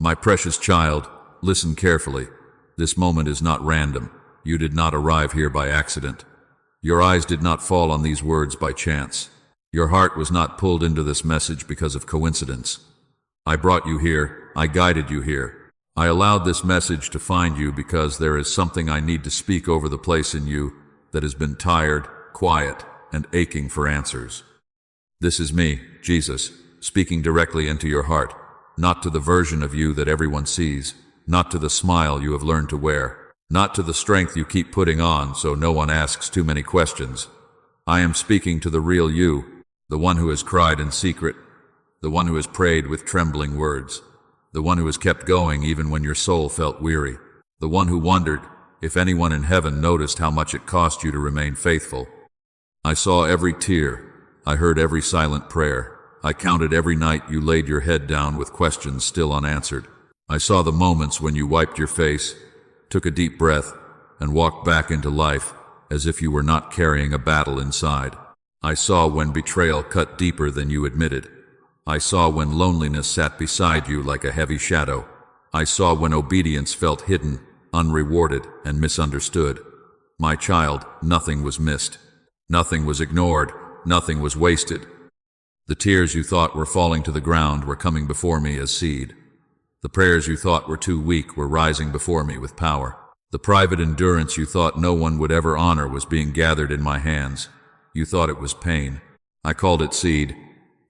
My precious child, listen carefully. This moment is not random. You did not arrive here by accident. Your eyes did not fall on these words by chance. Your heart was not pulled into this message because of coincidence. I brought you here. I guided you here. I allowed this message to find you because there is something I need to speak over the place in you that has been tired, quiet, and aching for answers. This is me, Jesus, speaking directly into your heart, not to the version of you that everyone sees, not to the smile you have learned to wear, not to the strength you keep putting on so no one asks too many questions. I am speaking to the real you, the one who has cried in secret, the one who has prayed with trembling words, the one who has kept going even when your soul felt weary, the one who wondered if anyone in heaven noticed how much it cost you to remain faithful. I saw every tear. I heard every silent prayer. I counted every night you laid your head down with questions still unanswered. I saw the moments when you wiped your face, took a deep breath, and walked back into life as if you were not carrying a battle inside. I saw when betrayal cut deeper than you admitted. I saw when loneliness sat beside you like a heavy shadow. I saw when obedience felt hidden, unrewarded, and misunderstood. My child, nothing was missed. Nothing was ignored. Nothing was wasted. The tears you thought were falling to the ground were coming before me as seed. The prayers you thought were too weak were rising before me with power. The private endurance you thought no one would ever honor was being gathered in my hands. You thought it was pain. I called it seed.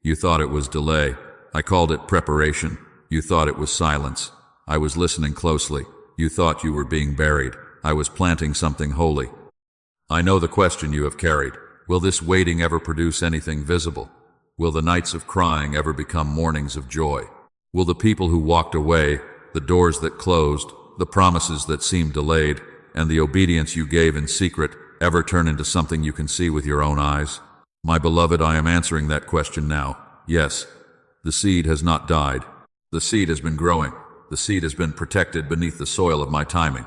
You thought it was delay. I called it preparation. You thought it was silence. I was listening closely. You thought you were being buried. I was planting something holy. I know the question you have carried. Will this waiting ever produce anything visible? Will the nights of crying ever become mornings of joy? Will the people who walked away, the doors that closed, the promises that seemed delayed, and the obedience you gave in secret ever turn into something you can see with your own eyes? My beloved, I am answering that question now. Yes, the seed has not died. The seed has been growing. The seed has been protected beneath the soil of my timing.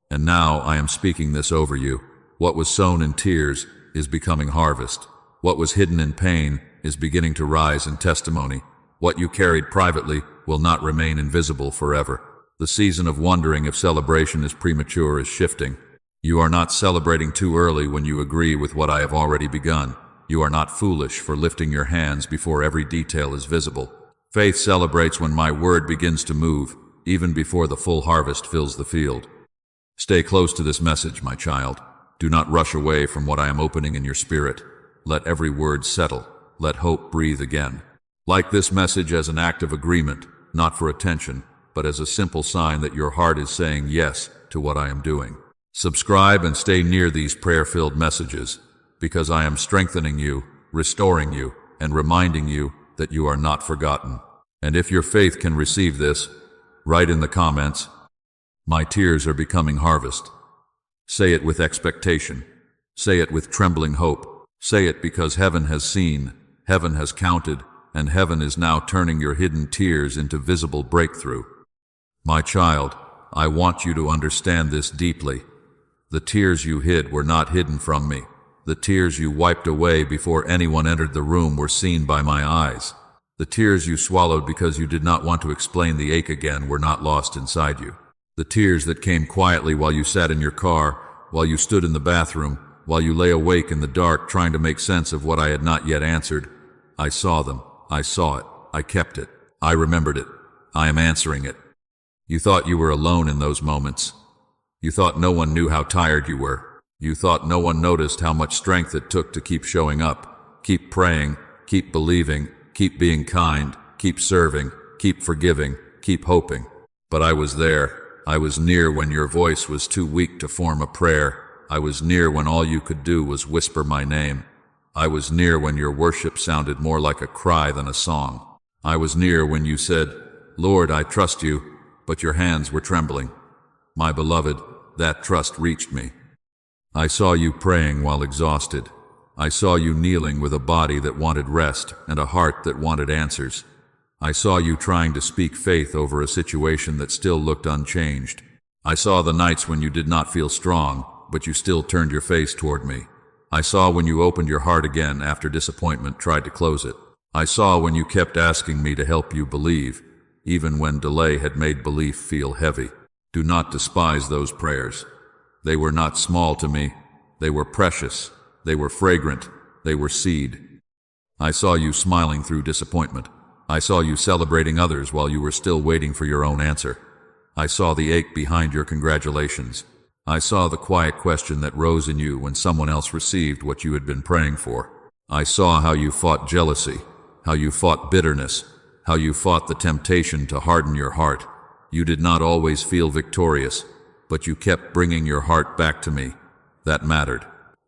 And now I am speaking this over you. What was sown in tears is becoming harvest. What was hidden in pain is beginning to rise in testimony. What you carried privately will not remain invisible forever. The season of wondering if celebration is premature is shifting. You are not celebrating too early when you agree with what I have already begun. You are not foolish for lifting your hands before every detail is visible. Faith celebrates when my word begins to move, even before the full harvest fills the field. Stay close to this message, my child. Do not rush away from what I am opening in your spirit. Let every word settle. Let hope breathe again. Like this message as an act of agreement, not for attention, but as a simple sign that your heart is saying yes to what I am doing. Subscribe and stay near these prayer-filled messages, because I am strengthening you, restoring you, and reminding you that you are not forgotten. And if your faith can receive this, write in the comments, "My tears are becoming harvest." Say it with expectation. Say it with trembling hope. Say it because heaven has seen, heaven has counted, and heaven is now turning your hidden tears into visible breakthrough. My child, I want you to understand this deeply. The tears you hid were not hidden from me. The tears you wiped away before anyone entered the room were seen by my eyes. The tears you swallowed because you did not want to explain the ache again were not lost inside you. The tears that came quietly while you sat in your car, while you stood in the bathroom, while you lay awake in the dark trying to make sense of what I had not yet answered, I saw them. I saw it. I kept it. I remembered it. I am answering it. You thought you were alone in those moments. You thought no one knew how tired you were. You thought no one noticed how much strength it took to keep showing up, keep praying, keep believing, keep being kind, keep serving, keep forgiving, keep hoping. But I was there. I was near when your voice was too weak to form a prayer. I was near when all you could do was whisper my name. I was near when your worship sounded more like a cry than a song. I was near when you said, "Lord, I trust you," but your hands were trembling. My beloved, that trust reached me. I saw you praying while exhausted. I saw you kneeling with a body that wanted rest and a heart that wanted answers. I saw you trying to speak faith over a situation that still looked unchanged. I saw the nights when you did not feel strong, but you still turned your face toward me. I saw when you opened your heart again after disappointment tried to close it. I saw when you kept asking me to help you believe, even when delay had made belief feel heavy. Do not despise those prayers. They were not small to me. They were precious. They were fragrant. They were seed. I saw you smiling through disappointment. I saw you celebrating others while you were still waiting for your own answer. I saw the ache behind your congratulations. I saw the quiet question that rose in you when someone else received what you had been praying for. I saw how you fought jealousy, how you fought bitterness, how you fought the temptation to harden your heart. You did not always feel victorious, but you kept bringing your heart back to me. That mattered.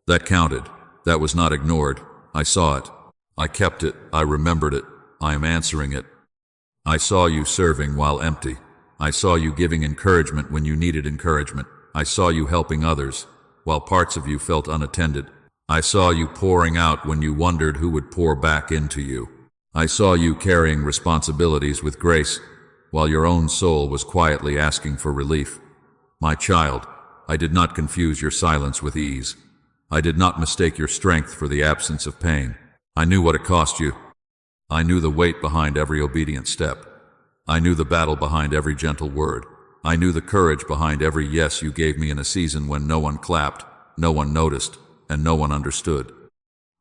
That counted. That was not ignored. I saw it. I kept it. I remembered it. I am answering it. I saw you serving while empty. I saw you giving encouragement when you needed encouragement. I saw you helping others, while parts of you felt unattended. I saw you pouring out when you wondered who would pour back into you. I saw you carrying responsibilities with grace, while your own soul was quietly asking for relief. My child, I did not confuse your silence with ease. I did not mistake your strength for the absence of pain. I knew what it cost you. I knew the weight behind every obedient step. I knew the battle behind every gentle word. I knew the courage behind every yes you gave me in a season when no one clapped, no one noticed, and no one understood.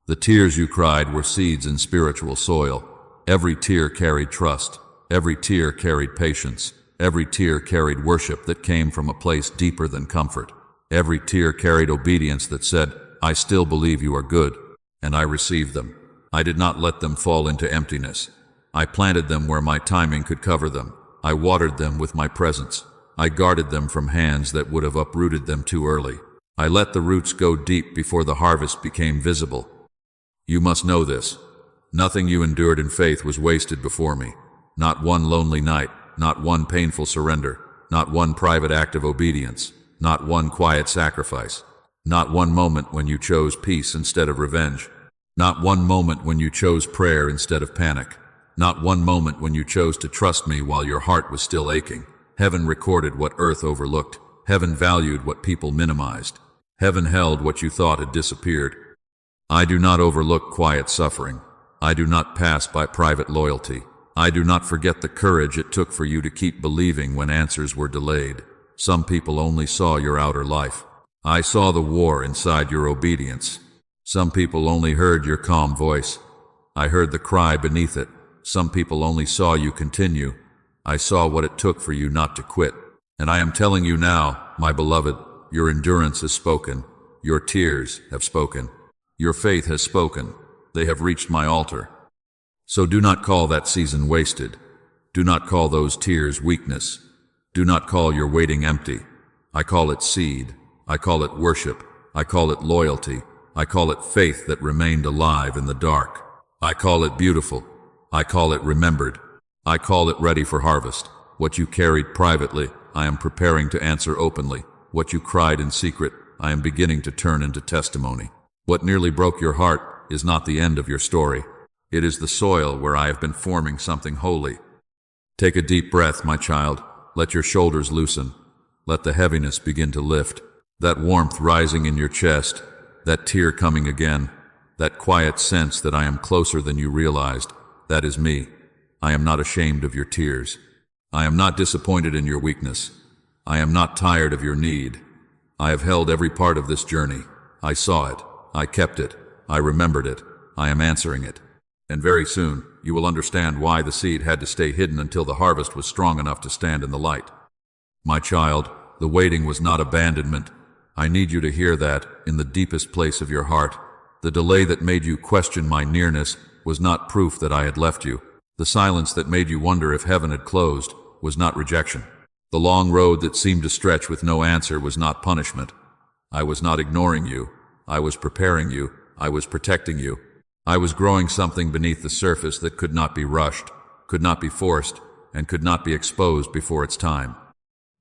The tears you cried were seeds in spiritual soil. Every tear carried trust. Every tear carried patience. Every tear carried worship that came from a place deeper than comfort. Every tear carried obedience that said, I still believe you are good, and I received them. I did not let them fall into emptiness. I planted them where my timing could cover them. I watered them with my presence. I guarded them from hands that would have uprooted them too early. I let the roots go deep before the harvest became visible. You must know this. Nothing you endured in faith was wasted before me. Not one lonely night, not one painful surrender, not one private act of obedience, not one quiet sacrifice, not one moment when you chose peace instead of revenge, not one moment when you chose prayer instead of panic, not one moment when you chose to trust me while your heart was still aching. Heaven recorded what earth overlooked. Heaven valued what people minimized. Heaven held what you thought had disappeared. I do not overlook quiet suffering. I do not pass by private loyalty. I do not forget the courage it took for you to keep believing when answers were delayed. Some people only saw your outer life. I saw the war inside your obedience. Some people only heard your calm voice. I heard the cry beneath it. Some people only saw you continue. I saw what it took for you not to quit. And I am telling you now, my beloved, your endurance has spoken. Your tears have spoken. Your faith has spoken. They have reached my altar. So do not call that season wasted. Do not call those tears weakness. Do not call your waiting empty. I call it seed. I call it worship. I call it loyalty. I call it faith that remained alive in the dark. I call it beautiful. I call it remembered. I call it ready for harvest. What you carried privately, I am preparing to answer openly. What you cried in secret, I am beginning to turn into testimony. What nearly broke your heart is not the end of your story. It is the soil where I have been forming something holy. Take a deep breath, my child. Let your shoulders loosen. Let the heaviness begin to lift. That warmth rising in your chest, that tear coming again, that quiet sense that I am closer than you realized, that is me. I am not ashamed of your tears. I am not disappointed in your weakness. I am not tired of your need. I have held every part of this journey. I saw it. I kept it. I remembered it. I am answering it. And very soon, you will understand why the seed had to stay hidden until the harvest was strong enough to stand in the light. My child, the waiting was not abandonment. I need you to hear that, in the deepest place of your heart. The delay that made you question my nearness was not proof that I had left you. The silence that made you wonder if heaven had closed was not rejection. The long road that seemed to stretch with no answer was not punishment. I was not ignoring you. I was preparing you. I was protecting you. I was growing something beneath the surface that could not be rushed, could not be forced, and could not be exposed before its time.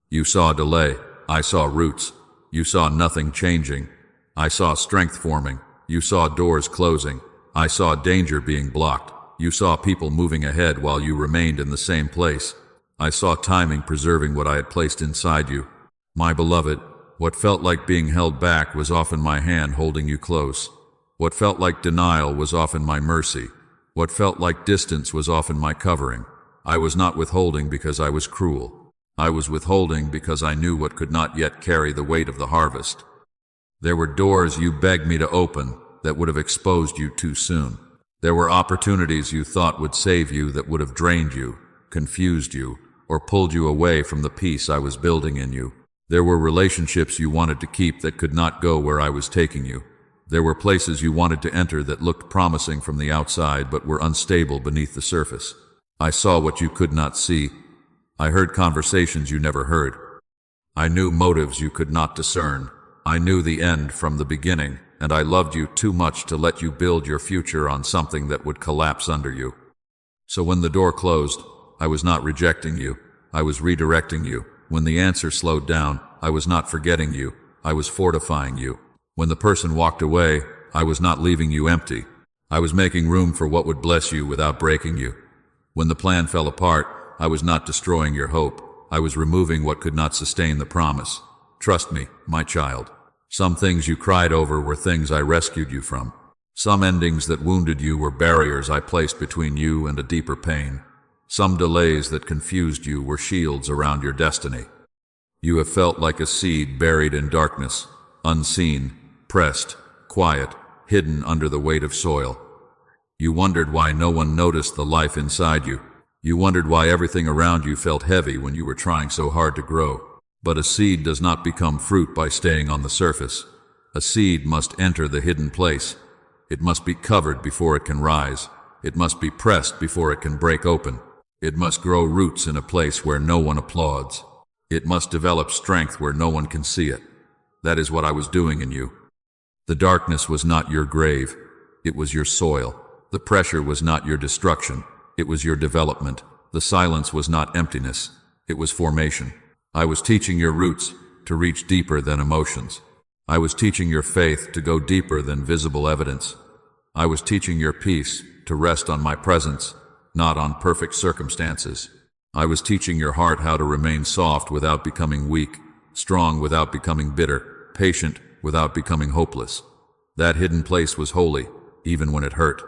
You saw delay. I saw roots. You saw nothing changing. I saw strength forming. You saw doors closing. I saw danger being blocked. You saw people moving ahead while you remained in the same place. I saw timing preserving what I had placed inside you. My beloved, what felt like being held back was often my hand holding you close. What felt like denial was often my mercy. What felt like distance was often my covering. I was not withholding because I was cruel. I was withholding because I knew what could not yet carry the weight of the harvest. There were doors you begged me to open that would have exposed you too soon. There were opportunities you thought would save you that would have drained you, confused you, or pulled you away from the peace I was building in you. There were relationships you wanted to keep that could not go where I was taking you. There were places you wanted to enter that looked promising from the outside but were unstable beneath the surface. I saw what you could not see. I heard conversations you never heard. I knew motives you could not discern. I knew the end from the beginning, and I loved you too much to let you build your future on something that would collapse under you. So when the door closed, I was not rejecting you. I was redirecting you. When the answer slowed down, I was not forgetting you. I was fortifying you. When the person walked away, I was not leaving you empty. I was making room for what would bless you without breaking you. When the plan fell apart, I was not destroying your hope. I was removing what could not sustain the promise. Trust me, my child. Some things you cried over were things I rescued you from. Some endings that wounded you were barriers I placed between you and a deeper pain. Some delays that confused you were shields around your destiny. You have felt like a seed buried in darkness, unseen, pressed, quiet, hidden under the weight of soil. You wondered why no one noticed the life inside you. You wondered why everything around you felt heavy when you were trying so hard to grow. But a seed does not become fruit by staying on the surface. A seed must enter the hidden place. It must be covered before it can rise. It must be pressed before it can break open. It must grow roots in a place where no one applauds. It must develop strength where no one can see it. That is what I was doing in you. The darkness was not your grave. It was your soil. The pressure was not your destruction. It was your development. The silence was not emptiness. It was formation. I was teaching your roots to reach deeper than emotions. I was teaching your faith to go deeper than visible evidence. I was teaching your peace to rest on my presence, not on perfect circumstances. I was teaching your heart how to remain soft without becoming weak, strong without becoming bitter, patient without becoming hopeless. That hidden place was holy, even when it hurt.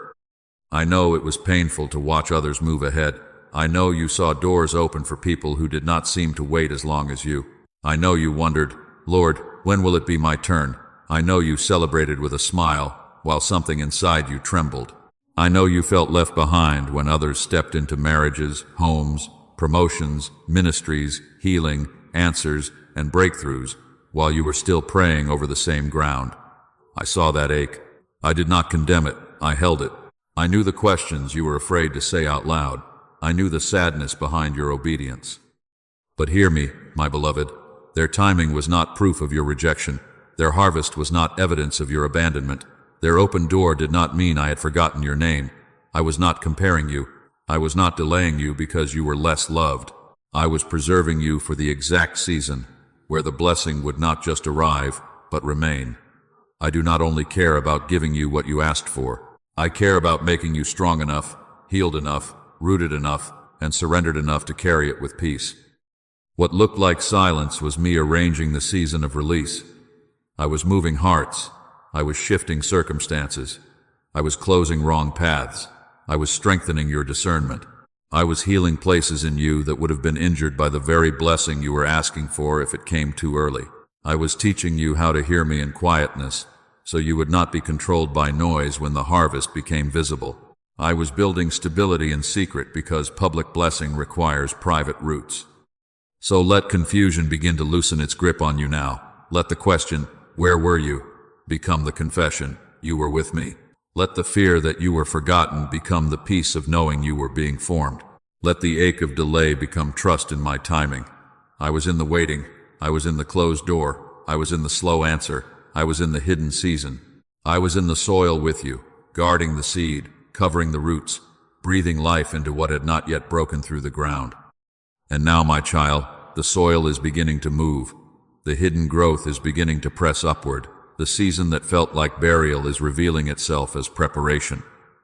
I know it was painful to watch others move ahead. I know you saw doors open for people who did not seem to wait as long as you. I know you wondered, Lord, when will it be my turn? I know you celebrated with a smile, while something inside you trembled. I know you felt left behind when others stepped into marriages, homes, promotions, ministries, healing, answers, and breakthroughs, while you were still praying over the same ground. I saw that ache. I did not condemn it. I held it. I knew the questions you were afraid to say out loud. I knew the sadness behind your obedience. But hear me, my beloved. Their timing was not proof of your rejection. Their harvest was not evidence of your abandonment. Their open door did not mean I had forgotten your name. I was not comparing you. I was not delaying you because you were less loved. I was preserving you for the exact season where the blessing would not just arrive, but remain. I do not only care about giving you what you asked for. I care about making you strong enough, healed enough, rooted enough, and surrendered enough to carry it with peace. What looked like silence was me arranging the season of release. I was moving hearts. I was shifting circumstances. I was closing wrong paths. I was strengthening your discernment. I was healing places in you that would have been injured by the very blessing you were asking for if it came too early. I was teaching you how to hear me in quietness, so you would not be controlled by noise when the harvest became visible. I was building stability in secret because public blessing requires private roots. So let confusion begin to loosen its grip on you now. Let the question, "Where were you?" become the confession, "You were with me." Let the fear that you were forgotten become the peace of knowing you were being formed. Let the ache of delay become trust in my timing. I was in the waiting. I was in the closed door. I was in the slow answer. I was in the hidden season. I was in the soil with you, guarding the seed, covering the roots, breathing life into what had not yet broken through the ground. And now, my child, the soil is beginning to move. The hidden growth is beginning to press upward. The season that felt like burial is revealing itself as preparation.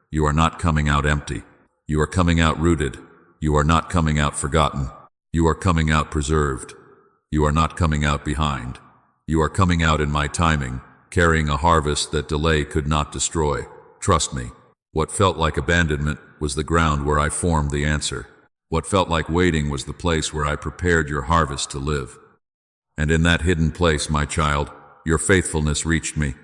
You are not coming out empty. You are coming out rooted. You are not coming out forgotten. You are coming out preserved. You are not coming out behind. You are coming out in my timing, carrying a harvest that delay could not destroy. Trust me. What felt like abandonment was the ground where I formed the answer. What felt like waiting was the place where I prepared your harvest to live. And in that hidden place, my child, your faithfulness reached me.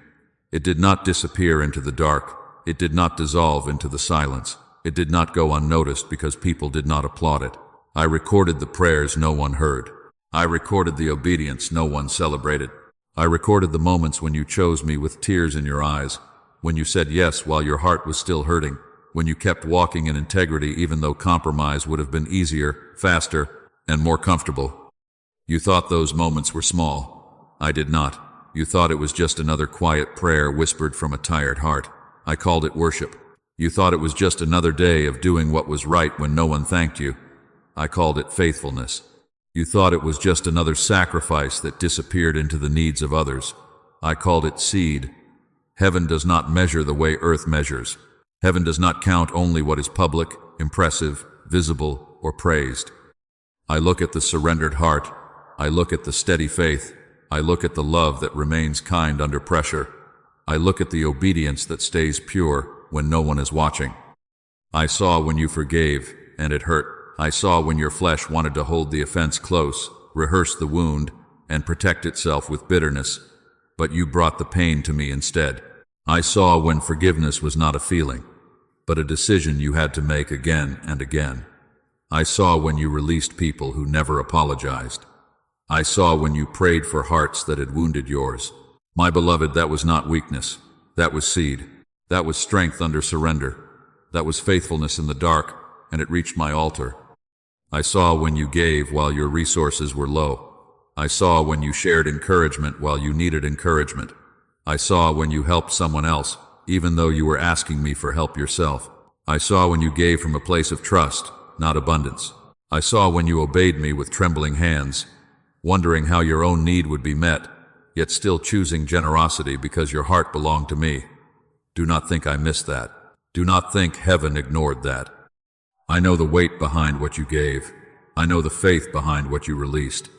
It did not disappear into the dark. It did not dissolve into the silence. It did not go unnoticed because people did not applaud it. I recorded the prayers no one heard. I recorded the obedience no one celebrated. I recorded the moments when you chose me with tears in your eyes, when you said yes while your heart was still hurting, when you kept walking in integrity even though compromise would have been easier, faster, and more comfortable. You thought those moments were small. I did not. You thought it was just another quiet prayer whispered from a tired heart. I called it worship. You thought it was just another day of doing what was right when no one thanked you. I called it faithfulness. You thought it was just another sacrifice that disappeared into the needs of others. I called it seed. Heaven does not measure the way earth measures. Heaven does not count only what is public, impressive, visible, or praised. I look at the surrendered heart. I look at the steady faith. I look at the love that remains kind under pressure. I look at the obedience that stays pure when no one is watching. I saw when you forgave, and it hurt. I saw when your flesh wanted to hold the offense close, rehearse the wound, and protect itself with bitterness, but you brought the pain to me instead. I saw when forgiveness was not a feeling, but a decision you had to make again and again. I saw when you released people who never apologized. I saw when you prayed for hearts that had wounded yours. My beloved, that was not weakness. That was seed. That was strength under surrender. That was faithfulness in the dark, and it reached my altar. I saw when you gave while your resources were low. I saw when you shared encouragement while you needed encouragement. I saw when you helped someone else, even though you were asking me for help yourself. I saw when you gave from a place of trust, not abundance. I saw when you obeyed me with trembling hands, wondering how your own need would be met, yet still choosing generosity because your heart belonged to me. Do not think I missed that. Do not think heaven ignored that. I know the weight behind what you gave. I know the faith behind what you released.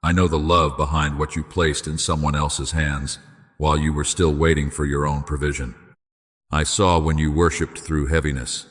I know the love behind what you placed in someone else's hands while you were still waiting for your own provision. I saw when you worshiped through heaviness.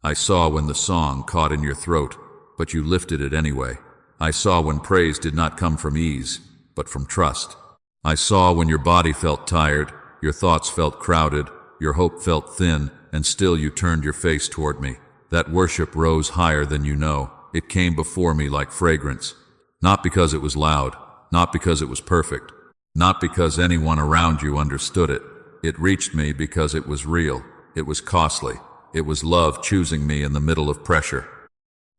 I saw when the song caught in your throat, but you lifted it anyway. I saw when praise did not come from ease, but from trust. I saw when your body felt tired, your thoughts felt crowded, your hope felt thin, and still you turned your face toward me. That worship rose higher than you know. It came before me like fragrance. Not because it was loud, not because it was perfect, not because anyone around you understood it. It reached me because it was real. It was costly. It was love choosing me in the middle of pressure.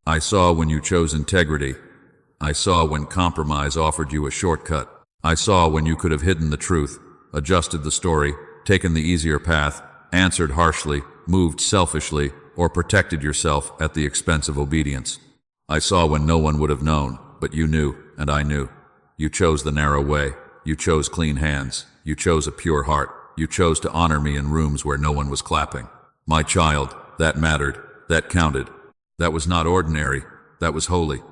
I saw when you chose integrity. I saw when compromise offered you a shortcut. I saw when you could have hidden the truth, adjusted the story, taken the easier path, answered harshly, moved selfishly, or protected yourself at the expense of obedience. I saw when no one would have known, but you knew, and I knew. You chose the narrow way. You chose clean hands. You chose a pure heart. You chose to honor me in rooms where no one was clapping. My child, that mattered. That counted. That was not ordinary. That was holy.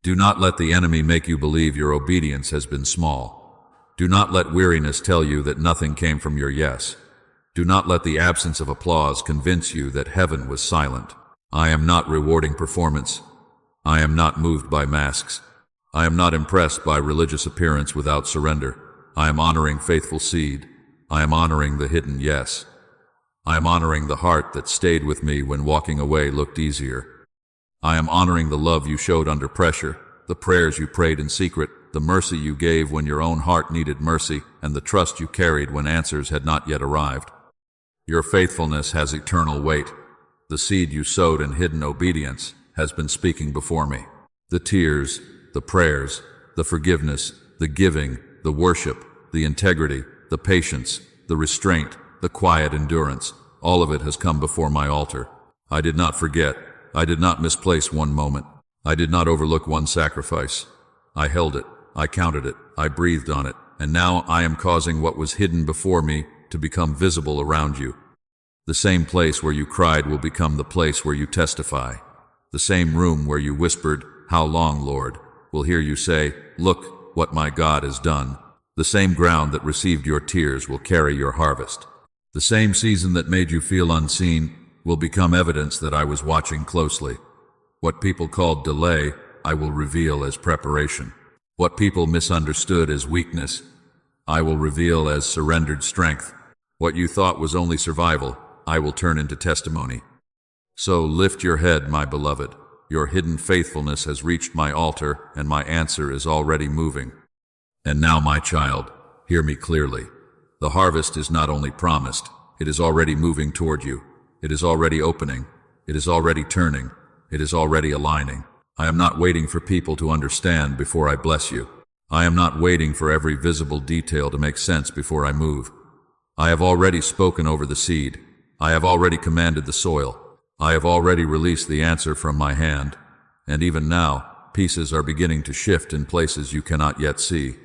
Do not let the enemy make you believe your obedience has been small. Do not let weariness tell you that nothing came from your yes. Do not let the absence of applause convince you that heaven was silent. I am not rewarding performance. I am not moved by masks. I am not impressed by religious appearance without surrender. I am honoring faithful seed. I am honoring the hidden yes. I am honoring the heart that stayed with me when walking away looked easier. I am honoring the love you showed under pressure, the prayers you prayed in secret, the mercy you gave when your own heart needed mercy, and the trust you carried when answers had not yet arrived. Your faithfulness has eternal weight. The seed you sowed in hidden obedience has been speaking before me. The tears, the prayers, the forgiveness, the giving, the worship, the integrity, the patience, the restraint, the quiet endurance, all of it has come before my altar. I did not forget. I did not misplace one moment. I did not overlook one sacrifice. I held it. I counted it. I breathed on it. And now I am causing what was hidden before me to become visible around you. The same place where you cried will become the place where you testify. The same room where you whispered, "How long, Lord?" will hear you say, "Look what my God has done." The same ground that received your tears will carry your harvest. The same season that made you feel unseen will become evidence that I was watching closely. What people called delay, I will reveal as preparation. What people misunderstood as weakness, I will reveal as surrendered strength. What you thought was only survival, I will turn into testimony. So lift your head, my beloved. Your hidden faithfulness has reached my altar, and my answer is already moving. And now, my child, hear me clearly. The harvest is not only promised, it is already moving toward you. It is already opening. It is already turning. It is already aligning. I am not waiting for people to understand before I bless you. I am not waiting for every visible detail to make sense before I move. I have already spoken over the seed. I have already commanded the soil. I have already released the answer from my hand. And even now, pieces are beginning to shift in places you cannot yet see.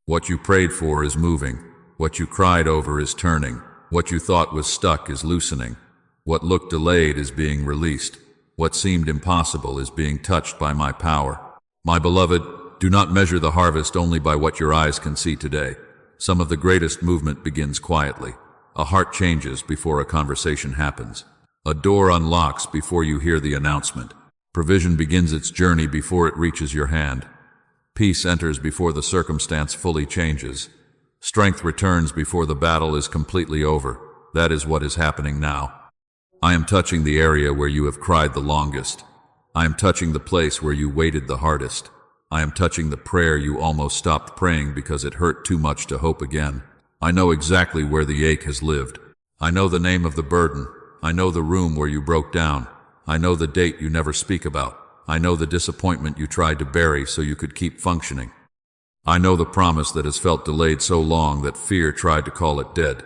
What you prayed for is moving. What you cried over is turning. What you thought was stuck is loosening. What looked delayed is being released. What seemed impossible is being touched by my power. My beloved, do not measure the harvest only by what your eyes can see today. Some of the greatest movement begins quietly. A heart changes before a conversation happens. A door unlocks before you hear the announcement. Provision begins its journey before it reaches your hand. Peace enters before the circumstance fully changes. Strength returns before the battle is completely over. That is what is happening now. I am touching the area where you have cried the longest. I am touching the place where you waited the hardest. I am touching the prayer you almost stopped praying because it hurt too much to hope again. I know exactly where the ache has lived. I know the name of the burden. I know the room where you broke down. I know the date you never speak about. I know the disappointment you tried to bury so you could keep functioning. I know the promise that has felt delayed so long that fear tried to call it dead.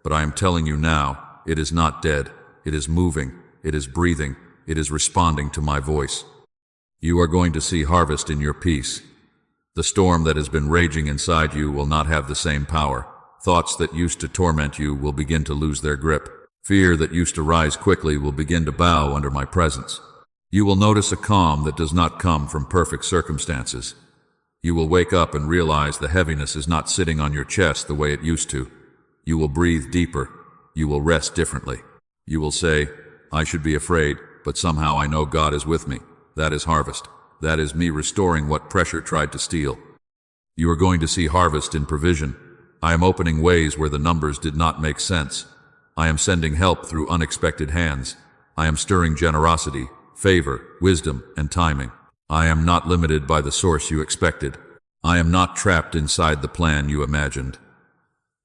But I am telling you now, it is not dead. It is moving. It is breathing. It is responding to my voice. You are going to see harvest in your peace. The storm that has been raging inside you will not have the same power. Thoughts that used to torment you will begin to lose their grip. Fear that used to rise quickly will begin to bow under my presence. You will notice a calm that does not come from perfect circumstances. You will wake up and realize the heaviness is not sitting on your chest the way it used to. You will breathe deeper. You will rest differently. You will say, I should be afraid, but somehow I know God is with me. That is harvest. That is me restoring what pressure tried to steal. You are going to see harvest in provision. I am opening ways where the numbers did not make sense. I am sending help through unexpected hands. I am stirring generosity, favor, wisdom, and timing. I am not limited by the source you expected. I am not trapped inside the plan you imagined.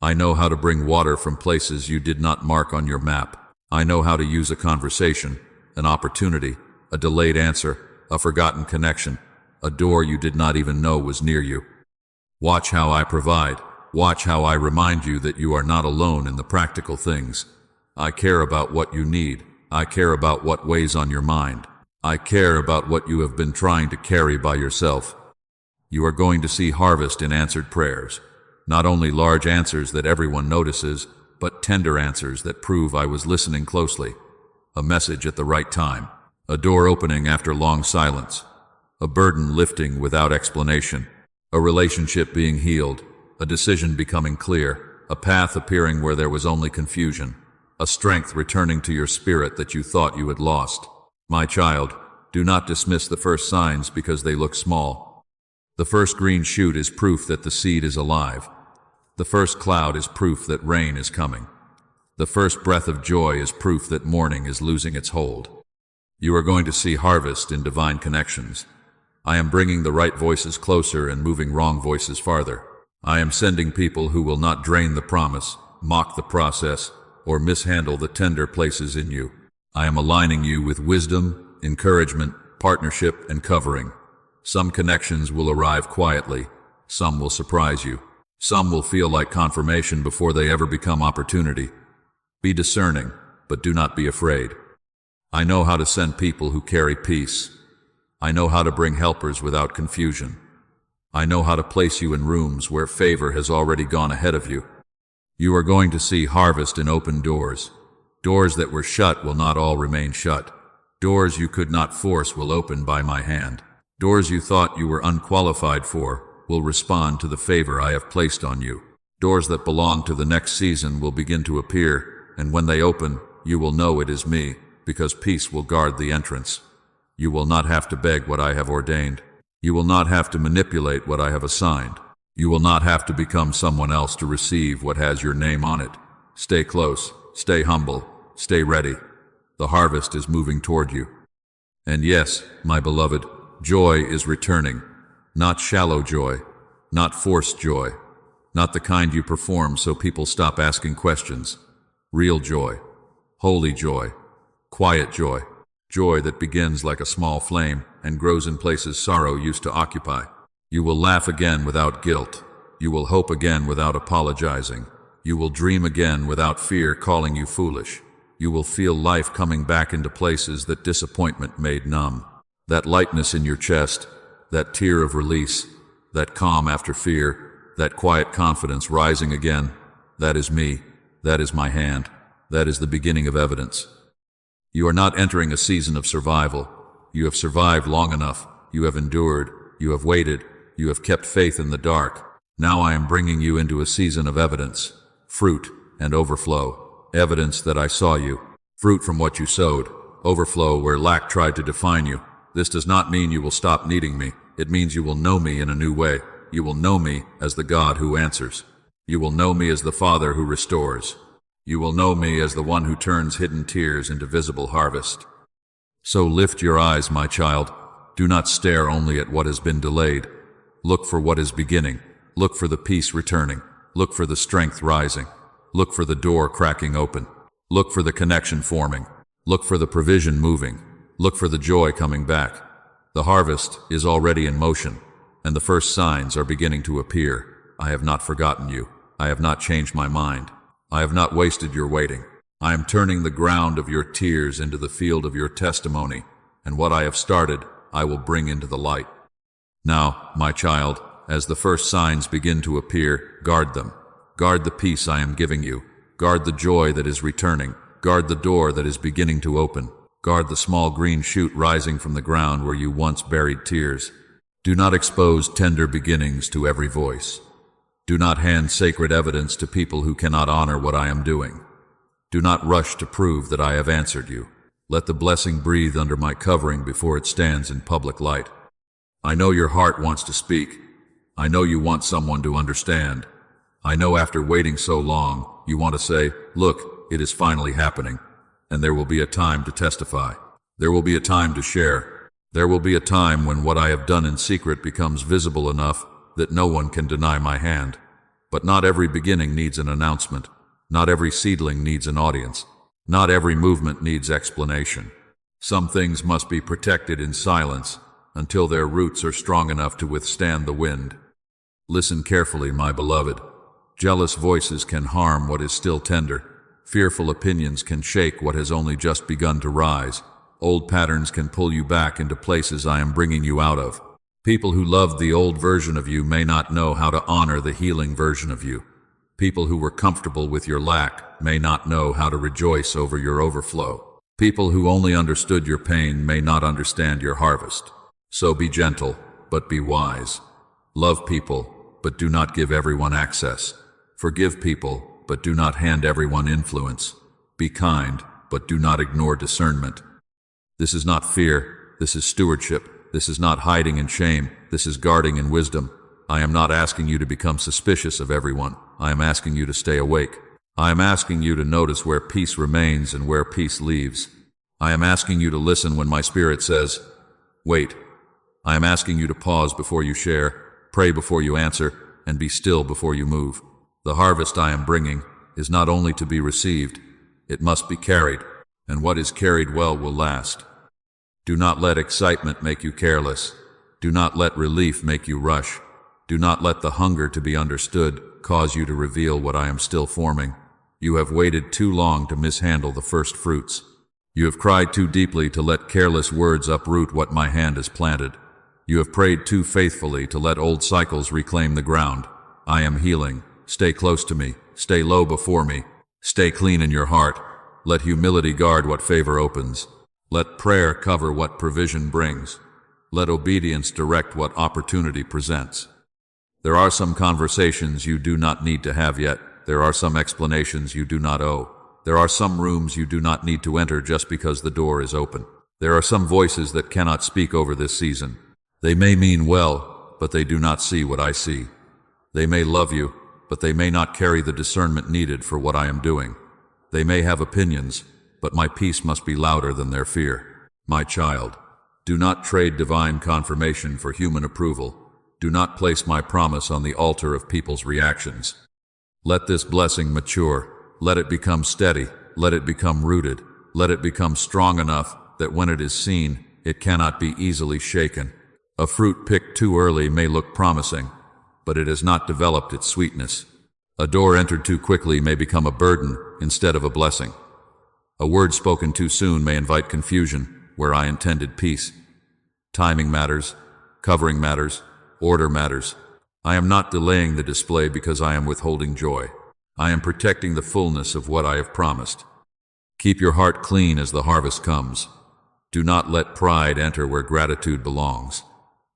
I know how to bring water from places you did not mark on your map. I know how to use a conversation, an opportunity, a delayed answer, a forgotten connection, a door you did not even know was near you. Watch how I provide. Watch how I remind you that you are not alone in the practical things. I care about what you need. I care about what weighs on your mind. I care about what you have been trying to carry by yourself. You are going to see harvest in answered prayers. Not only large answers that everyone notices, but tender answers that prove I was listening closely. A message at the right time. A door opening after long silence. A burden lifting without explanation. A relationship being healed. A decision becoming clear. A path appearing where there was only confusion. A strength returning to your spirit that you thought you had lost. My child, do not dismiss the first signs because they look small. The first green shoot is proof that the seed is alive. The first cloud is proof that rain is coming. The first breath of joy is proof that morning is losing its hold. You are going to see harvest in divine connections. I am bringing the right voices closer and moving wrong voices farther. I am sending people who will not drain the promise, mock the process, or mishandle the tender places in you. I am aligning you with wisdom, encouragement, partnership, and covering. Some connections will arrive quietly. Some will surprise you. Some will feel like confirmation before they ever become opportunity. Be discerning, but do not be afraid. I know how to send people who carry peace. I know how to bring helpers without confusion. I know how to place you in rooms where favor has already gone ahead of you. You are going to see harvest in open doors. Doors that were shut will not all remain shut. Doors you could not force will open by my hand. Doors you thought you were unqualified for will respond to the favor I have placed on you. Doors that belong to the next season will begin to appear, and when they open, you will know it is me, because peace will guard the entrance. You will not have to beg what I have ordained. You will not have to manipulate what I have assigned. You will not have to become someone else to receive what has your name on it. Stay close, stay humble, stay ready. The harvest is moving toward you. And yes, my beloved, joy is returning. Not shallow joy, not forced joy, not the kind you perform so people stop asking questions. Real joy, holy joy, quiet joy, joy that begins like a small flame and grows in places sorrow used to occupy. You will laugh again without guilt. You will hope again without apologizing. You will dream again without fear calling you foolish. You will feel life coming back into places that disappointment made numb. That lightness in your chest, that tear of release, that calm after fear, that quiet confidence rising again, that is me, that is my hand, that is the beginning of evidence. You are not entering a season of survival. You have survived long enough. You have endured. You have waited. You have kept faith in the dark. Now I am bringing you into a season of evidence, fruit and overflow. Evidence that I saw you. Fruit from what you sowed. Overflow where lack tried to define you. This does not mean you will stop needing me. It means you will know me in a new way. You will know me as the God who answers. You will know me as the Father who restores. You will know me as the one who turns hidden tears into visible harvest. So lift your eyes, my child. Do not stare only at what has been delayed. Look for what is beginning. Look for the peace returning. Look for the strength rising. Look for the door cracking open. Look for the connection forming. Look for the provision moving. Look for the joy coming back. The harvest is already in motion, and the first signs are beginning to appear. I have not forgotten you. I have not changed my mind. I have not wasted your waiting. I am turning the ground of your tears into the field of your testimony, and what I have started, I will bring into the light. Now, my child, as the first signs begin to appear, guard them. Guard the peace I am giving you. Guard the joy that is returning. Guard the door that is beginning to open. Guard the small green shoot rising from the ground where you once buried tears. Do not expose tender beginnings to every voice. Do not hand sacred evidence to people who cannot honor what I am doing. Do not rush to prove that I have answered you. Let the blessing breathe under my covering before it stands in public light. I know your heart wants to speak. I know you want someone to understand. I know after waiting so long, you want to say, look, it is finally happening. And there will be a time to testify. There will be a time to share. There will be a time when what I have done in secret becomes visible enough that no one can deny my hand. But not every beginning needs an announcement. Not every seedling needs an audience. Not every movement needs explanation. Some things must be protected in silence until their roots are strong enough to withstand the wind. Listen carefully, my beloved. Jealous voices can harm what is still tender. Fearful opinions can shake what has only just begun to rise. Old patterns can pull you back into places I am bringing you out of. People who loved the old version of you may not know how to honor the healing version of you. People who were comfortable with your lack may not know how to rejoice over your overflow. People who only understood your pain may not understand your harvest. So be gentle, but be wise. Love people, but do not give everyone access. Forgive people, but do not hand everyone influence. Be kind, but do not ignore discernment. This is not fear. This is stewardship. This is not hiding in shame. This is guarding in wisdom. I am not asking you to become suspicious of everyone. I am asking you to stay awake. I am asking you to notice where peace remains and where peace leaves. I am asking you to listen when my spirit says, wait. I am asking you to pause before you share, pray before you answer, and be still before you move. The harvest I am bringing is not only to be received, it must be carried, and what is carried well will last. Do not let excitement make you careless. Do not let relief make you rush. Do not let the hunger to be understood cause you to reveal what I am still forming. You have waited too long to mishandle the first fruits. You have cried too deeply to let careless words uproot what my hand has planted. You have prayed too faithfully to let old cycles reclaim the ground. I am healing. Stay close to me. Stay low before me. Stay clean in your heart. Let humility guard what favor opens. Let prayer cover what provision brings. Let obedience direct what opportunity presents. There are some conversations you do not need to have yet. There are some explanations you do not owe. There are some rooms you do not need to enter just because the door is open. There are some voices that cannot speak over this season. They may mean well, but they do not see what I see. They may love you, but they may not carry the discernment needed for what I am doing. They may have opinions, but my peace must be louder than their fear. My child, do not trade divine confirmation for human approval. Do not place my promise on the altar of people's reactions. Let this blessing mature. Let it become steady. Let it become rooted. Let it become strong enough that when it is seen, it cannot be easily shaken. A fruit picked too early may look promising, but it has not developed its sweetness. A door entered too quickly may become a burden instead of a blessing. A word spoken too soon may invite confusion where I intended peace. Timing matters, covering matters, order matters. I am not delaying the display because I am withholding joy. I am protecting the fullness of what I have promised. Keep your heart clean as the harvest comes. Do not let pride enter where gratitude belongs.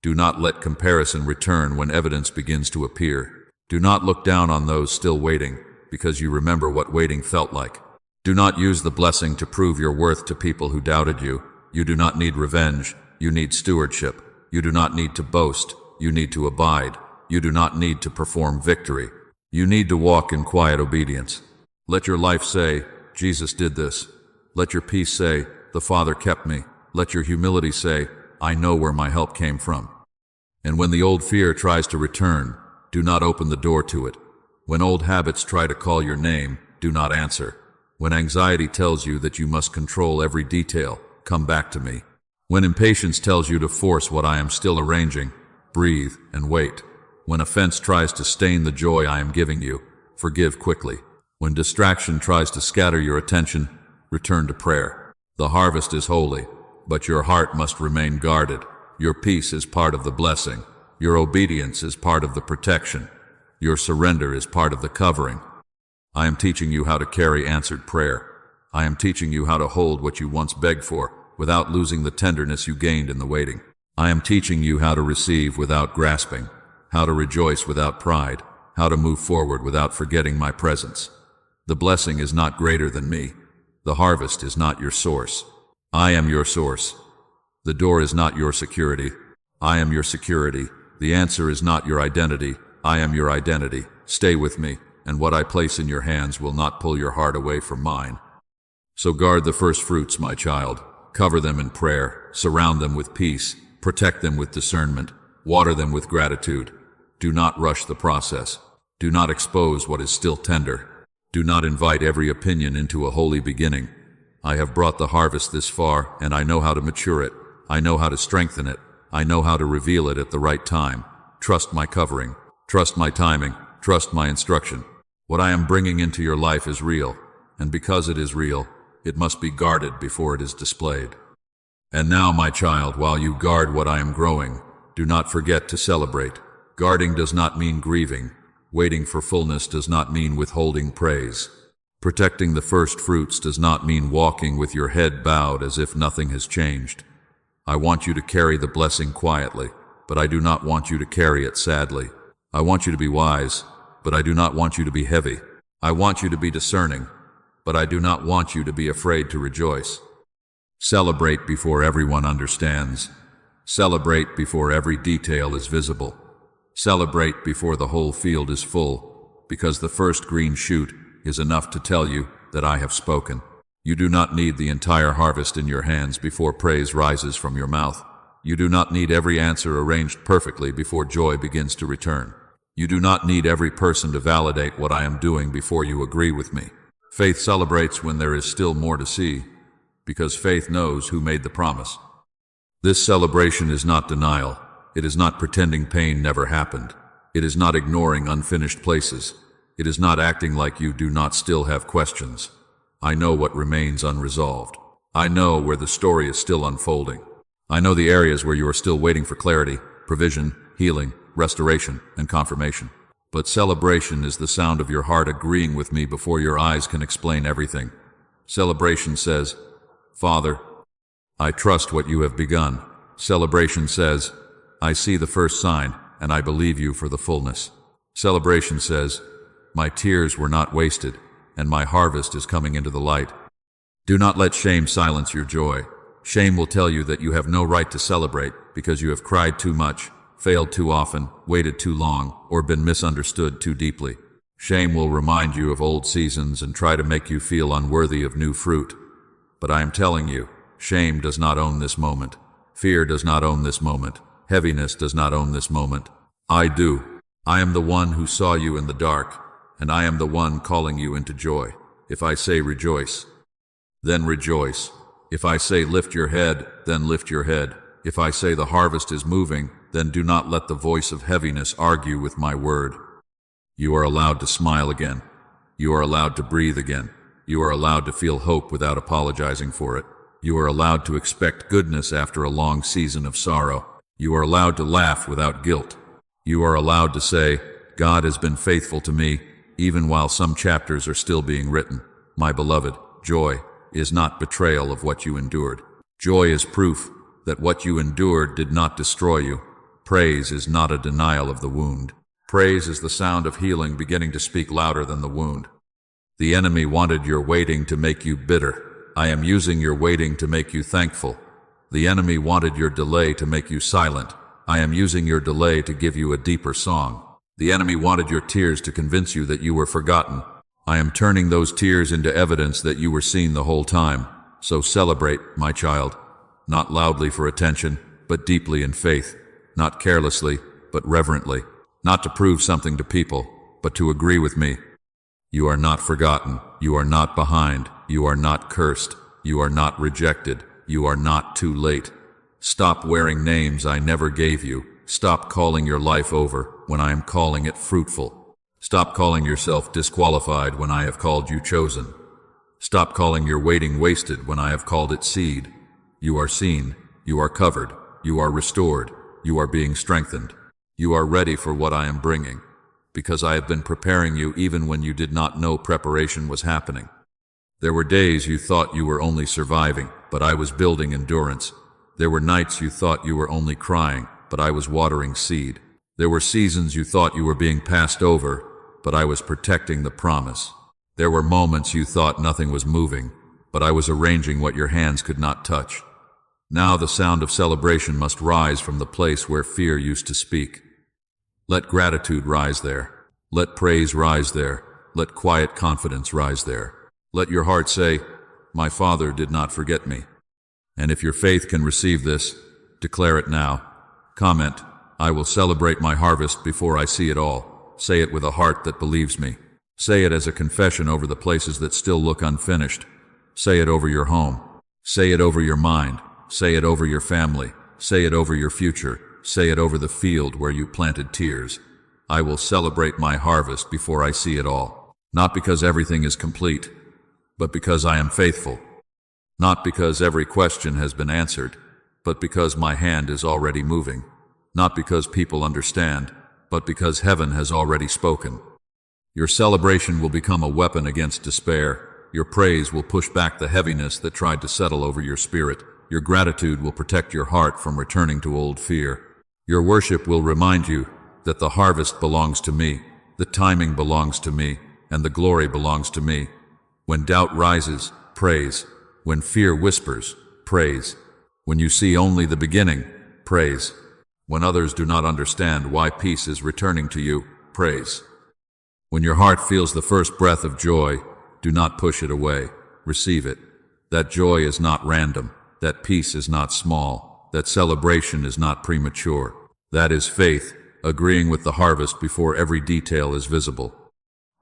Do not let comparison return when evidence begins to appear. Do not look down on those still waiting, because you remember what waiting felt like. Do not use the blessing to prove your worth to people who doubted you. You do not need revenge. You need stewardship. You do not need to boast. You need to abide. You do not need to perform victory. You need to walk in quiet obedience. Let your life say, Jesus did this. Let your peace say, the Father kept me. Let your humility say, I know where my help came from. And when the old fear tries to return, do not open the door to it. When old habits try to call your name, do not answer. When anxiety tells you that you must control every detail, come back to me. When impatience tells you to force what I am still arranging, breathe and wait. When offense tries to stain the joy I am giving you, forgive quickly. When distraction tries to scatter your attention, return to prayer. The harvest is holy, but your heart must remain guarded. Your peace is part of the blessing. Your obedience is part of the protection. Your surrender is part of the covering. I am teaching you how to carry answered prayer. I am teaching you how to hold what you once begged for without losing the tenderness you gained in the waiting. I am teaching you how to receive without grasping, how to rejoice without pride, how to move forward without forgetting my presence. The blessing is not greater than me. The harvest is not your source. I am your source. The door is not your security. I am your security. The answer is not your identity. I am your identity. Stay with me, and what I place in your hands will not pull your heart away from mine. So guard the first fruits, my child. Cover them in prayer. Surround them with peace. Protect them with discernment. Water them with gratitude. Do not rush the process. Do not expose what is still tender. Do not invite every opinion into a holy beginning. I have brought the harvest this far, and I know how to mature it. I know how to strengthen it. I know how to reveal it at the right time. Trust my covering. Trust my timing. Trust my instruction. What I am bringing into your life is real, and because it is real, it must be guarded before it is displayed. And now, my child, while you guard what I am growing, do not forget to celebrate. Guarding does not mean grieving. Waiting for fullness does not mean withholding praise. Protecting the first fruits does not mean walking with your head bowed as if nothing has changed. I want you to carry the blessing quietly, but I do not want you to carry it sadly. I want you to be wise, but I do not want you to be heavy. I want you to be discerning, but I do not want you to be afraid to rejoice. Celebrate before everyone understands. Celebrate before every detail is visible. Celebrate before the whole field is full, because the first green shoot is enough to tell you that I have spoken. You do not need the entire harvest in your hands before praise rises from your mouth. You do not need every answer arranged perfectly before joy begins to return. You do not need every person to validate what I am doing before you agree with me. Faith celebrates when there is still more to see, because faith knows who made the promise. This celebration is not denial. It is not pretending pain never happened. It is not ignoring unfinished places. It is not acting like you do not still have questions. I know what remains unresolved. I know where the story is still unfolding. I know the areas where you are still waiting for clarity, provision, healing, restoration, and confirmation. But celebration is the sound of your heart agreeing with me before your eyes can explain everything. Celebration says, Father, I trust what you have begun. Celebration says, I see the first sign, and I believe you for the fullness. Celebration says, my tears were not wasted, and my harvest is coming into the light. Do not let shame silence your joy. Shame will tell you that you have no right to celebrate because you have cried too much, failed too often, waited too long, or been misunderstood too deeply. Shame will remind you of old seasons and try to make you feel unworthy of new fruit. But I am telling you, shame does not own this moment. Fear does not own this moment. Heaviness does not own this moment. I do. I am the one who saw you in the dark, and I am the one calling you into joy. If I say rejoice, then rejoice. If I say lift your head, then lift your head. If I say the harvest is moving, then do not let the voice of heaviness argue with my word. You are allowed to smile again. You are allowed to breathe again. You are allowed to feel hope without apologizing for it. You are allowed to expect goodness after a long season of sorrow. You are allowed to laugh without guilt. You are allowed to say, God has been faithful to me, even while some chapters are still being written. My beloved, joy is not betrayal of what you endured. Joy is proof that what you endured did not destroy you. Praise is not a denial of the wound. Praise is the sound of healing beginning to speak louder than the wound. The enemy wanted your waiting to make you bitter. I am using your waiting to make you thankful. The enemy wanted your delay to make you silent. I am using your delay to give you a deeper song. The enemy wanted your tears to convince you that you were forgotten. I am turning those tears into evidence that you were seen the whole time. So celebrate, my child, not loudly for attention, but deeply in faith, not carelessly, but reverently, not to prove something to people, but to agree with me. You are not forgotten. You are not behind. You are not cursed. You are not rejected. You are not too late. Stop wearing names I never gave you. Stop calling your life over when I am calling it fruitful. Stop calling yourself disqualified when I have called you chosen. Stop calling your waiting wasted when I have called it seed. You are seen. You are covered. You are restored. You are being strengthened. You are ready for what I am bringing, because I have been preparing you even when you did not know preparation was happening. There were days you thought you were only surviving, but I was building endurance. There were nights you thought you were only crying, but I was watering seed. There were seasons you thought you were being passed over, but I was protecting the promise. There were moments you thought nothing was moving, but I was arranging what your hands could not touch. Now the sound of celebration must rise from the place where fear used to speak. Let gratitude rise there. Let praise rise there. Let quiet confidence rise there. Let your heart say, my Father did not forget me. And if your faith can receive this, declare it now. Comment, I will celebrate my harvest before I see it all. Say it with a heart that believes me. Say it as a confession over the places that still look unfinished. Say it over your home. Say it over your mind. Say it over your family. Say it over your future. Say it over the field where you planted tears. I will celebrate my harvest before I see it all. Not because everything is complete, but because I am faithful. Not because every question has been answered, but because my hand is already moving. Not because people understand, but because heaven has already spoken. Your celebration will become a weapon against despair. Your praise will push back the heaviness that tried to settle over your spirit. Your gratitude will protect your heart from returning to old fear. Your worship will remind you that the harvest belongs to me, the timing belongs to me, and the glory belongs to me. When doubt rises, praise. When fear whispers, praise. When you see only the beginning, praise. When others do not understand why peace is returning to you, praise. When your heart feels the first breath of joy, do not push it away. Receive it. That joy is not random. That peace is not small. That celebration is not premature. That is faith, agreeing with the harvest before every detail is visible.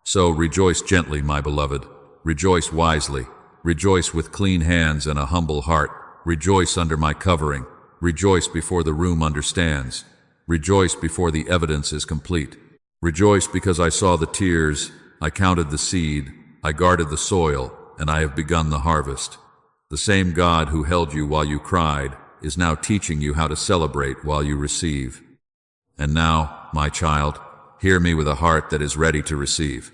So rejoice gently, my beloved. Rejoice wisely. Rejoice with clean hands and a humble heart. Rejoice under my covering. Rejoice before the room understands. Rejoice before the evidence is complete. Rejoice because I saw the tears, I counted the seed, I guarded the soil, and I have begun the harvest. The same God who held you while you cried is now teaching you how to celebrate while you receive. And now, my child, hear me with a heart that is ready to receive.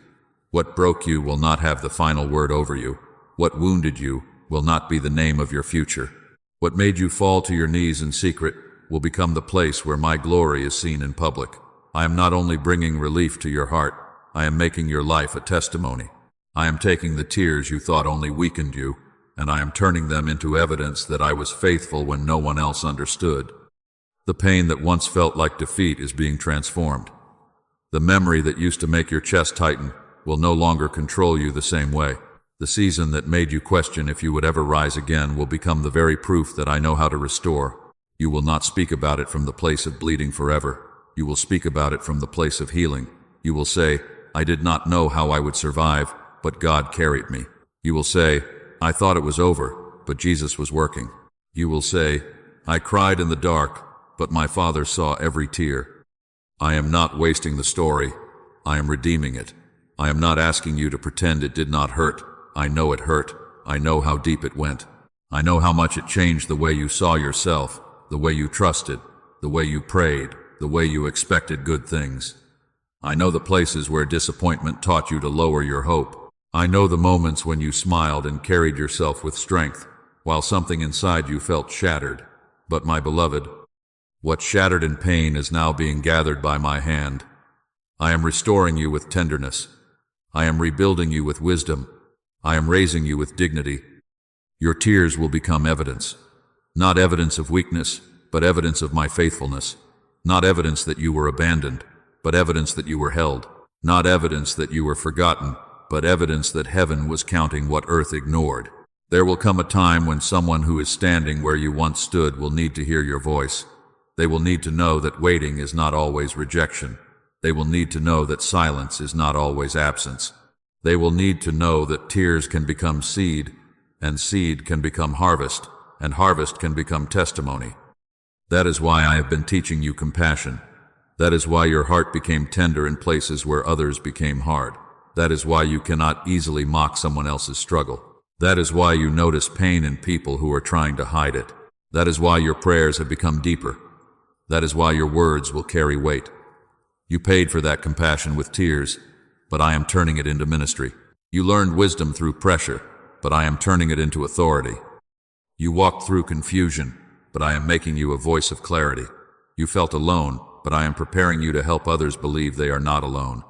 What broke you will not have the final word over you. What wounded you will not be the name of your future. What made you fall to your knees in secret will become the place where my glory is seen in public. I am not only bringing relief to your heart, I am making your life a testimony. I am taking the tears you thought only weakened you. and I am turning them into evidence that I was faithful when no one else understood. The pain that once felt like defeat is being transformed. The memory that used to make your chest tighten will no longer control you the same way. The season that made you question if you would ever rise again will become the very proof that I know how to restore. You will not speak about it from the place of bleeding forever. You will speak about it from the place of healing. You will say, I did not know how I would survive, but God carried me. You will say, I thought it was over, but Jesus was working. You will say, I cried in the dark, but my Father saw every tear. I am not wasting the story. I am redeeming it. I am not asking you to pretend it did not hurt. I know it hurt. I know how deep it went. I know how much it changed the way you saw yourself, the way you trusted, the way you prayed, the way you expected good things. I know the places where disappointment taught you to lower your hope. I know the moments when you smiled and carried yourself with strength, while something inside you felt shattered. But my beloved, what shattered in pain is now being gathered by my hand. I am restoring you with tenderness. I am rebuilding you with wisdom. I am raising you with dignity. Your tears will become evidence. Not evidence of weakness, but evidence of my faithfulness. Not evidence that you were abandoned, but evidence that you were held. Not evidence that you were forgotten, but evidence that heaven was counting what earth ignored. There will come a time when someone who is standing where you once stood will need to hear your voice. They will need to know that waiting is not always rejection. They will need to know that silence is not always absence. They will need to know that tears can become seed, and seed can become harvest, and harvest can become testimony. That is why I have been teaching you compassion. That is why your heart became tender in places where others became hard. That is why you cannot easily mock someone else's struggle. That is why you notice pain in people who are trying to hide it. That is why your prayers have become deeper. That is why your words will carry weight. You paid for that compassion with tears, but I am turning it into ministry. You learned wisdom through pressure, but I am turning it into authority. You walked through confusion, but I am making you a voice of clarity. You felt alone, but I am preparing you to help others believe they are not alone.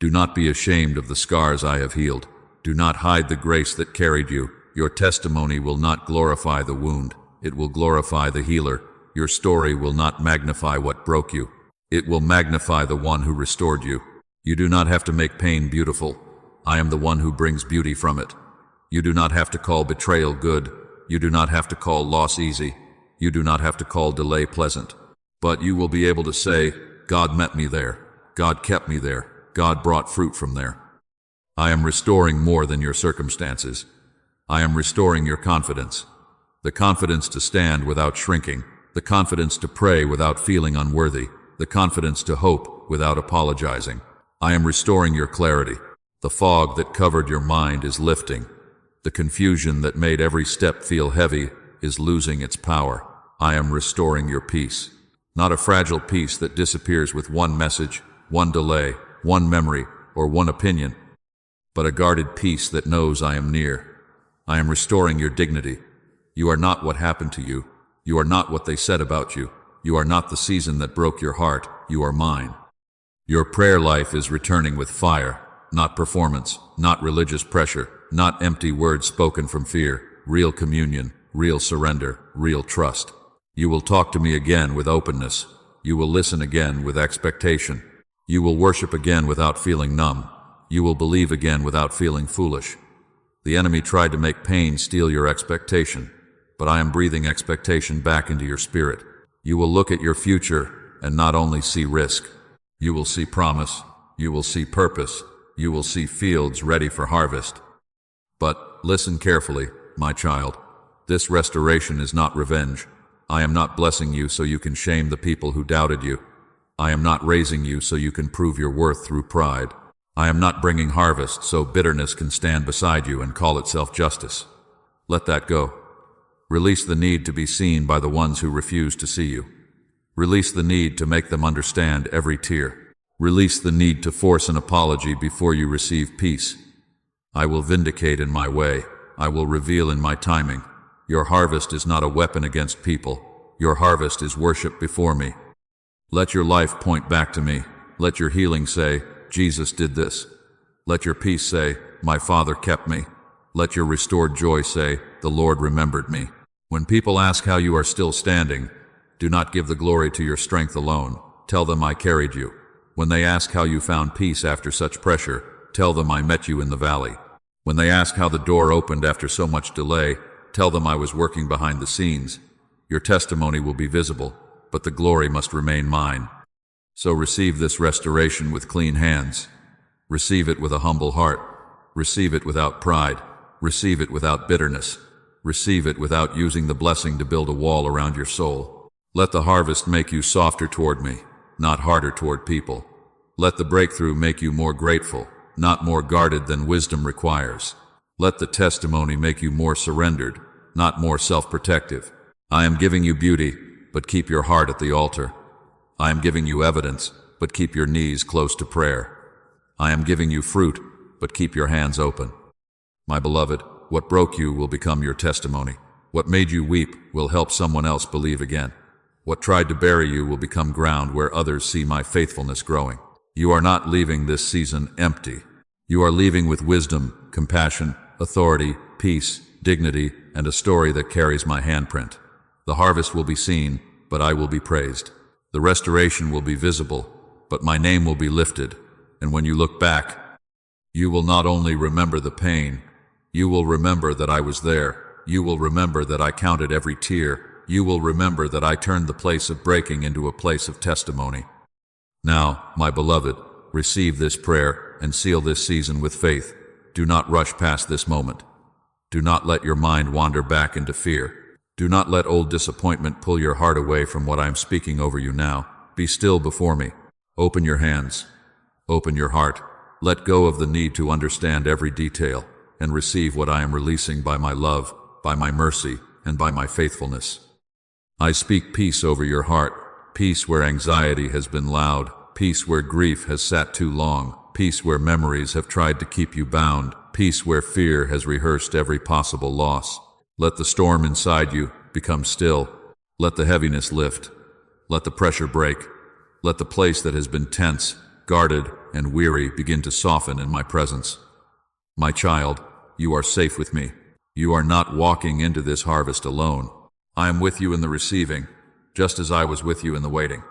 Do not be ashamed of the scars I have healed. Do not hide the grace that carried you. Your testimony will not glorify the wound. It will glorify the healer. Your story will not magnify what broke you. It will magnify the one who restored you. You do not have to make pain beautiful. I am the one who brings beauty from it. You do not have to call betrayal good. You do not have to call loss easy. You do not have to call delay pleasant. But you will be able to say, God met me there. God kept me there. God brought fruit from there. I am restoring more than your circumstances. I am restoring your confidence. The confidence to stand without shrinking. The confidence to pray without feeling unworthy. The confidence to hope without apologizing. I am restoring your clarity. The fog that covered your mind is lifting. The confusion that made every step feel heavy is losing its power. I am restoring your peace. Not a fragile peace that disappears with one message, one delay, one memory, or one opinion, but a guarded peace that knows I am near. I am restoring your dignity. You are not what happened to you. You are not what they said about you. You are not the season that broke your heart. You are mine. Your prayer life is returning with fire, not performance, not religious pressure, not empty words spoken from fear, real communion, real surrender, real trust. You will talk to me again with openness. You will listen again with expectation. You will worship again without feeling numb. You will believe again without feeling foolish. The enemy tried to make pain steal your expectation, but I am breathing expectation back into your spirit. You will look at your future and not only see risk. You will see promise. You will see purpose. You will see fields ready for harvest. But listen carefully, my child. This restoration is not revenge. I am not blessing you so you can shame the people who doubted you. I am not raising you so you can prove your worth through pride. I am not bringing harvest so bitterness can stand beside you and call itself justice. Let that go. Release the need to be seen by the ones who refuse to see you. Release the need to make them understand every tear. Release the need to force an apology before you receive peace. I will vindicate in my way. I will reveal in my timing. Your harvest is not a weapon against people. Your harvest is worship before me. Let your life point back to me. Let your healing say, Jesus did this. Let your peace say, my Father kept me. Let your restored joy say, the Lord remembered me. When people ask how you are still standing, do not give the glory to your strength alone. Tell them I carried you. When they ask how you found peace after such pressure, tell them I met you in the valley. When they ask how the door opened after so much delay, tell them I was working behind the scenes. Your testimony will be visible, but the glory must remain mine. So receive this restoration with clean hands. Receive it with a humble heart. Receive it without pride. Receive it without bitterness. Receive it without using the blessing to build a wall around your soul. Let the harvest make you softer toward me, not harder toward people. Let the breakthrough make you more grateful, not more guarded than wisdom requires. Let the testimony make you more surrendered, not more self-protective. I am giving you beauty, but keep your heart at the altar. I am giving you evidence, but keep your knees close to prayer. I am giving you fruit, but keep your hands open. My beloved, what broke you will become your testimony. What made you weep will help someone else believe again. What tried to bury you will become ground where others see my faithfulness growing. You are not leaving this season empty. You are leaving with wisdom, compassion, authority, peace, dignity, and a story that carries my handprint. The harvest will be seen, but I will be praised. The restoration will be visible, but my name will be lifted. And when you look back, you will not only remember the pain, you will remember that I was there. You will remember that I counted every tear. You will remember that I turned the place of breaking into a place of testimony. Now, my beloved, receive this prayer and seal this season with faith. Do not rush past this moment. Do not let your mind wander back into fear. Do not let old disappointment pull your heart away from what I am speaking over you now. Be still before me. Open your hands. Open your heart. Let go of the need to understand every detail and receive what I am releasing by my love, by my mercy, and by my faithfulness. I speak peace over your heart, peace where anxiety has been loud, peace where grief has sat too long, peace where memories have tried to keep you bound, peace where fear has rehearsed every possible loss. Let the storm inside you become still. Let the heaviness lift. Let the pressure break. Let the place that has been tense, guarded, and weary begin to soften in my presence. My child, you are safe with me. You are not walking into this harvest alone. I am with you in the receiving, just as I was with you in the waiting.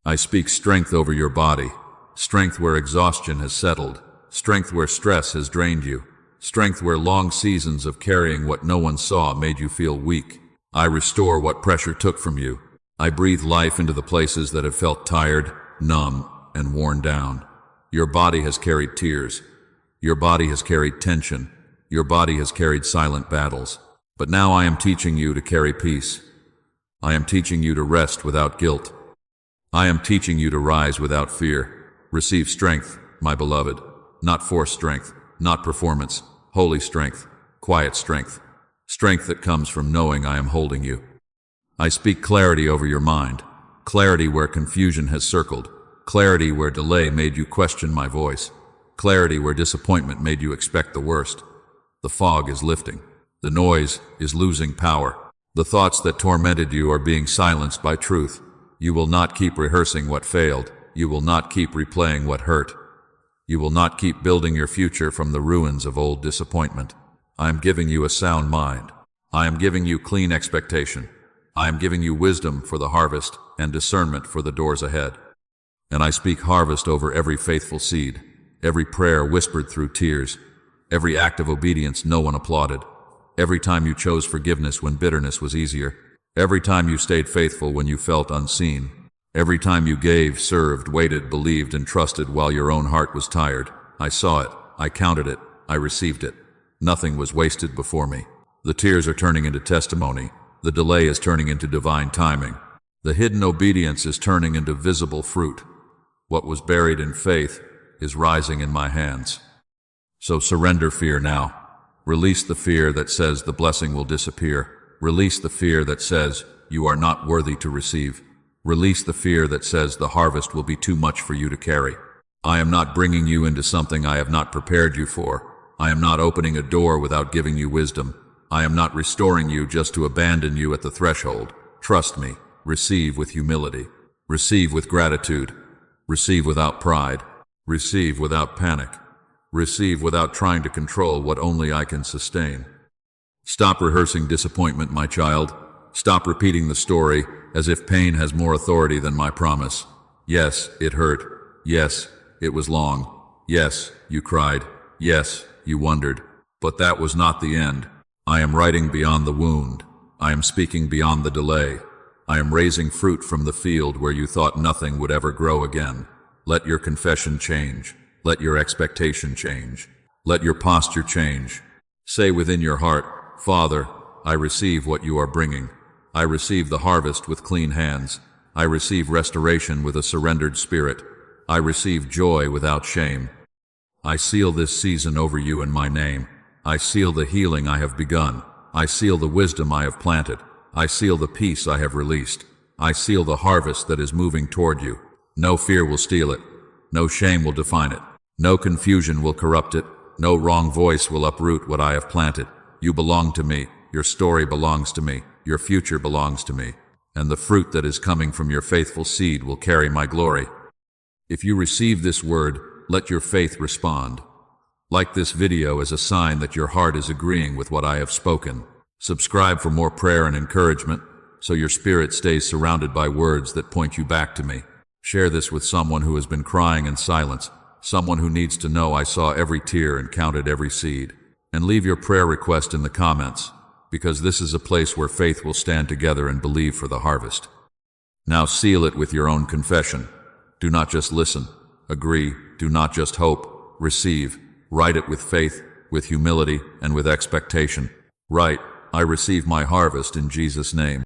I speak strength over your body, strength where exhaustion has settled, strength where stress has drained you, strength where long seasons of carrying what no one saw made you feel weak. I restore what pressure took from you. I breathe life into the places that have felt tired, numb, and worn down. Your body has carried tears. Your body has carried tension. Your body has carried silent battles. But now I am teaching you to carry peace. I am teaching you to rest without guilt. I am teaching you to rise without fear. Receive strength, my beloved. Not forced strength, not performance. Holy strength, quiet strength. Strength that comes from knowing I am holding you. I speak clarity over your mind. Clarity where confusion has circled. Clarity where delay made you question my voice. Clarity where disappointment made you expect the worst. The fog is lifting. The noise is losing power. The thoughts that tormented you are being silenced by truth. You will not keep rehearsing what failed. You will not keep replaying what hurt. You will not keep building your future from the ruins of old disappointment. I am giving you a sound mind. I am giving you clean expectation. I am giving you wisdom for the harvest and discernment for the doors ahead. And I speak harvest over every faithful seed, every prayer whispered through tears, every act of obedience no one applauded, every time you chose forgiveness when bitterness was easier, every time you stayed faithful when you felt unseen, every time you gave, served, waited, believed, and trusted while your own heart was tired. I saw it, I counted it, I received it. Nothing was wasted before me. The tears are turning into testimony. The delay is turning into divine timing. The hidden obedience is turning into visible fruit. What was buried in faith is rising in my hands. So surrender fear now. Release the fear that says the blessing will disappear. Release the fear that says you are not worthy to receive. Release the fear that says the harvest will be too much for you to carry. I am not bringing you into something I have not prepared you for. I am not opening a door without giving you wisdom. I am not restoring you just to abandon you at the threshold. Trust me. Receive with humility. Receive with gratitude. Receive without pride. Receive without panic. Receive without trying to control what only I can sustain. Stop rehearsing disappointment, my child. Stop repeating the story as if pain has more authority than my promise. Yes, it hurt. Yes, it was long. Yes, you cried. Yes, you wondered. But that was not the end. I am writing beyond the wound. I am speaking beyond the delay. I am raising fruit from the field where you thought nothing would ever grow again. Let your confession change. Let your expectation change. Let your posture change. Say within your heart, Father, I receive what you are bringing. I receive the harvest with clean hands. I receive restoration with a surrendered spirit. I receive joy without shame. I seal this season over you in my name. I seal the healing I have begun. I seal the wisdom I have planted. I seal the peace I have released. I seal the harvest that is moving toward you. No fear will steal it. No shame will define it. No confusion will corrupt it. No wrong voice will uproot what I have planted. You belong to me. Your story belongs to me. Your future belongs to me. And the fruit that is coming from your faithful seed will carry my glory. If you receive this word, let your faith respond. Like this video as a sign that your heart is agreeing with what I have spoken. Subscribe for more prayer and encouragement, so your spirit stays surrounded by words that point you back to me. Share this with someone who has been crying in silence, someone who needs to know I saw every tear and counted every seed. And leave your prayer request in the comments, because this is a place where faith will stand together and believe for the harvest. Now seal it with your own confession. Do not just listen, agree, do not just hope, receive. Write it with faith, with humility, and with expectation. Write, I receive my harvest in Jesus' name.